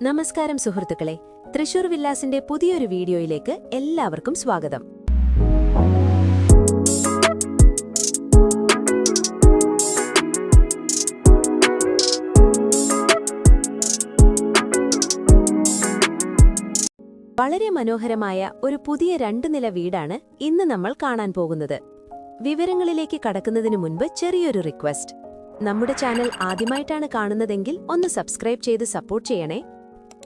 നമസ്കാരം സുഹൃത്തുക്കളെ, തൃശൂർ വില്ലാസിന്റെ പുതിയൊരു വീഡിയോയിലേക്ക് എല്ലാവർക്കും സ്വാഗതം. വളരെ മനോഹരമായ ഒരു പുതിയ 2 നില വീടാണ് ഇന്ന് നമ്മൾ കാണാൻ പോകുന്നത്. വിവരങ്ങളിലേക്ക് കടക്കുന്നതിന് മുൻപ് ചെറിയൊരു റിക്വസ്റ്റ്. നമ്മുടെ ചാനൽ ആദ്യമായിട്ടാണ് കാണുന്നതെങ്കിൽ ഒന്ന് സബ്സ്ക്രൈബ് ചെയ്ത് സപ്പോർട്ട് ചെയ്യണേ.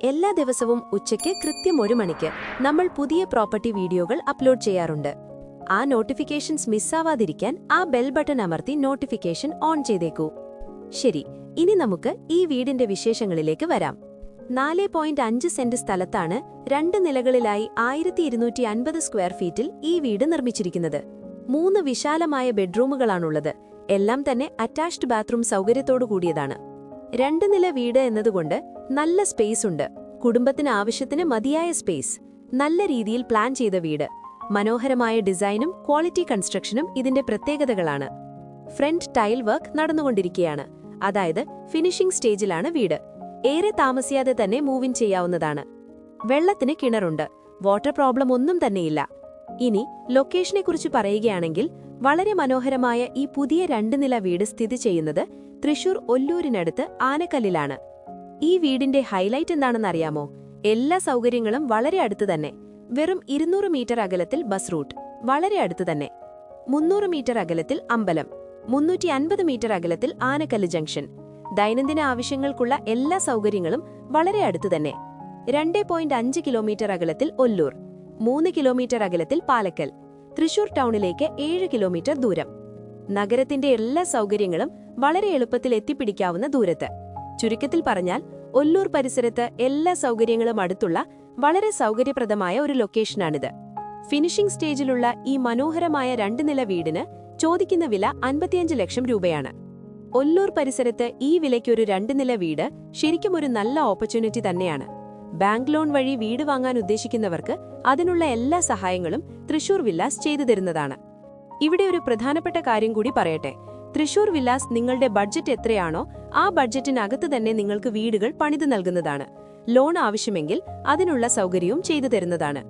എല്ലാ ദിവസവും ഉച്ചയ്ക്ക് കൃത്യം 1 മണിക്ക് നമ്മൾ പുതിയ പ്രോപ്പർട്ടി വീഡിയോകൾ അപ്ലോഡ് ചെയ്യാറുണ്ട്. ആ നോട്ടിഫിക്കേഷൻസ് മിസ്സാവാതിരിക്കാൻ ആ ബെൽ ബട്ടൺ അമർത്തി നോട്ടിഫിക്കേഷൻ ഓൺ ചെയ്തേക്കൂ. ശരി, ഇനി നമുക്ക് ഈ വീടിന്റെ വിശേഷങ്ങളിലേക്ക് വരാം. 4.5 സെന്റ് സ്ഥലത്താണ് 2 നിലകളിലായി 1250 സ്ക്വയർ ഫീറ്റിൽ ഈ വീട് നിർമ്മിച്ചിരിക്കുന്നത്. 3 വിശാലമായ ബെഡ്റൂമുകളാണുള്ളത്. എല്ലാം തന്നെ അറ്റാച്ച്ഡ് ബാത്റൂം സൗകര്യത്തോടു കൂടിയതാണ്. 2 നില വീട് എന്നതുകൊണ്ട് നല്ല സ്പേസ് ഉണ്ട്. കുടുംബത്തിന് ആവശ്യത്തിന് മതിയായ സ്പേസ്. നല്ല രീതിയിൽ പ്ലാൻ ചെയ്ത വീട്. മനോഹരമായ ഡിസൈനും ക്വാളിറ്റി കൺസ്ട്രക്ഷനും ഇതിന്റെ പ്രത്യേകതകളാണ്. ഫ്രണ്ട് ടൈൽ വർക്ക് നടന്നുകൊണ്ടിരിക്കുകയാണ്. അതായത് ഫിനിഷിംഗ് സ്റ്റേജിലാണ് വീട്. ഏറെ താമസിയാതെ തന്നെ മൂവ് ഇൻ ചെയ്യാവുന്നതാണ്. വെള്ളത്തിന് കിണറുണ്ട്. വാട്ടർ പ്രോബ്ലം ഒന്നും തന്നെയില്ല. ഇനി ലൊക്കേഷനെക്കുറിച്ച് പറയുകയാണെങ്കിൽ, വളരെ മനോഹരമായ ഈ പുതിയ 2 നില വീട് സ്ഥിതി ചെയ്യുന്നത് തൃശൂർ ഒല്ലൂരിനടുത്ത് ആനക്കല്ലിലാണ്. ഈ വീടിന്റെ ഹൈലൈറ്റ് എന്താണെന്നറിയാമോ? എല്ലാ സൗകര്യങ്ങളും വളരെ അടുത്ത് തന്നെ. വെറും 200 മീറ്റർ അകലത്തിൽ ബസ് റൂട്ട്, വളരെ അടുത്ത് തന്നെ. 300 മീറ്റർ അകലത്തിൽ അമ്പലം, 350 മീറ്റർ അകലത്തിൽ ആനക്കല്ല് ജംഗ്ഷൻ. ദൈനംദിന ആവശ്യങ്ങൾക്കുള്ള എല്ലാ സൗകര്യങ്ങളും വളരെ അടുത്ത് തന്നെ. 2.5 കിലോമീറ്റർ അകലത്തിൽ ഒല്ലൂർ, 3 കിലോമീറ്റർ അകലത്തിൽ പാലക്കൽ. തൃശൂർ ടൗണിലേക്ക് 7 കിലോമീറ്റർ ദൂരം. നഗരത്തിന്റെ എല്ലാ സൗകര്യങ്ങളും വളരെ എളുപ്പത്തിൽ എത്തിപ്പിടിക്കാവുന്ന ദൂരത്ത്. ചുരുക്കത്തിൽ പറഞ്ഞാൽ, ഒല്ലൂർ പരിസരത്ത് എല്ലാ സൗകര്യങ്ങളും അടുത്തുള്ള വളരെ സൗകര്യപ്രദമായ ഒരു ലൊക്കേഷനാണിത്. ഫിനിഷിംഗ് സ്റ്റേജിലുള്ള ഈ മനോഹരമായ 2 നില വീടിന് ചോദിക്കുന്ന വില 55 ലക്ഷം രൂപയാണ്. ഒല്ലൂർ പരിസരത്ത് ഈ വിലയ്ക്കൊരു 2 നില വീട് ശരിക്കും ഒരു നല്ല ഓപ്പർച്യൂണിറ്റി തന്നെയാണ്. ബാങ്ക് ലോൺ വഴി വീട് വാങ്ങാൻ ഉദ്ദേശിക്കുന്നവർക്ക് അതിനുള്ള എല്ലാ സഹായങ്ങളും തൃശൂർ വില്ലാസ് ചെയ്തു തരുന്നതാണ്. ഇവിടെ ഒരു പ്രധാനപ്പെട്ട കാര്യം കൂടി പറയട്ടെ. തൃശൂർ വില്ലാസ് നിങ്ങളുടെ ബഡ്ജറ്റ് എത്രയാണോ ആ ബഡ്ജറ്റിനകത്ത് തന്നെ നിങ്ങൾക്ക് വീടുകൾ പണിതു നൽകുന്നതാണ്. ലോൺ ആവശ്യമെങ്കിൽ അതിനുള്ള സൗകര്യവും ചെയ്തു തരുന്നതാണ്.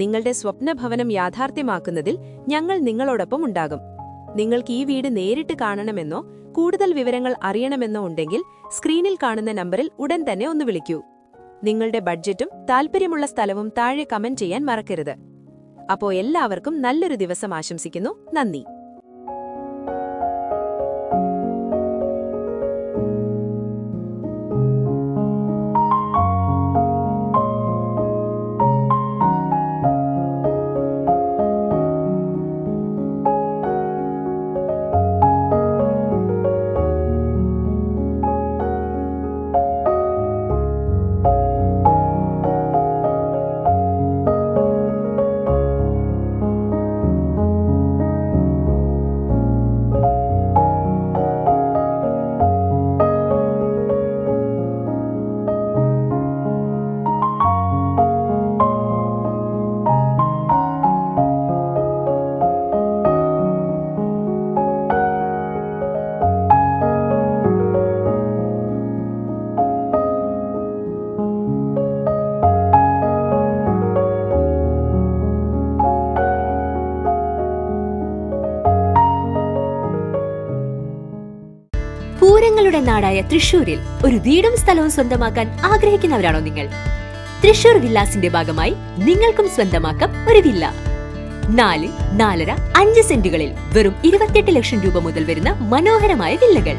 നിങ്ങളുടെ സ്വപ്ന ഭവനം യാഥാർത്ഥ്യമാക്കുന്നതിൽ ഞങ്ങൾ നിങ്ങളോടൊപ്പം ഉണ്ടാകും. നിങ്ങൾക്ക് ഈ വീട് നേരിട്ട് കാണണമെന്നോ കൂടുതൽ വിവരങ്ങൾ അറിയണമെന്നോ ഉണ്ടെങ്കിൽ സ്ക്രീനിൽ കാണുന്ന നമ്പറിൽ ഉടൻ തന്നെ ഒന്ന് വിളിക്കൂ. നിങ്ങളുടെ ബഡ്ജറ്റും താൽപ്പര്യമുള്ള സ്ഥലവും താഴെ കമന്റ് ചെയ്യാൻ മറക്കരുത്. അപ്പോൾ എല്ലാവർക്കും നല്ലൊരു ദിവസം ആശംസിക്കുന്നു. നന്ദി. പൂരങ്ങളുടെ നാടായ തൃശൂരിൽ ഒരു വീടും സ്ഥലവും സ്വന്തമാക്കാൻ ആഗ്രഹിക്കുന്നവരാണോ നിങ്ങൾ? തൃശൂർ വില്ലാസിന്റെ ഭാഗമായി നിങ്ങൾക്കും സ്വന്തമാക്കാം ഒരു വില്ല. 4, 4.5, 5 സെന്റുകളിൽ വെറും 28 ലക്ഷം രൂപ മുതൽ വരുന്ന മനോഹരമായ വില്ലകൾ.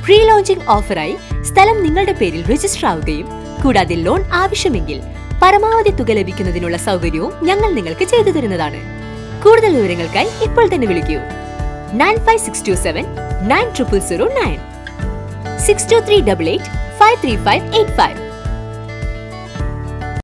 പ്രീ ലോഞ്ചിംഗ് ഓഫറായി സ്ഥലം നിങ്ങളുടെ പേരിൽ രജിസ്റ്റർ ആവുകയും കൂടാതെ ലോൺ ആവശ്യമെങ്കിൽ പരമാവധി തുക ലഭിക്കുന്നതിനുള്ള സൗകര്യവും ഞങ്ങൾ നിങ്ങൾക്ക് ചെയ്തു തരുന്നതാണ്. കൂടുതൽ വിവരങ്ങൾക്കായി ഇപ്പോൾ തന്നെ വിളിക്കൂ. 9562799009 62388 53585.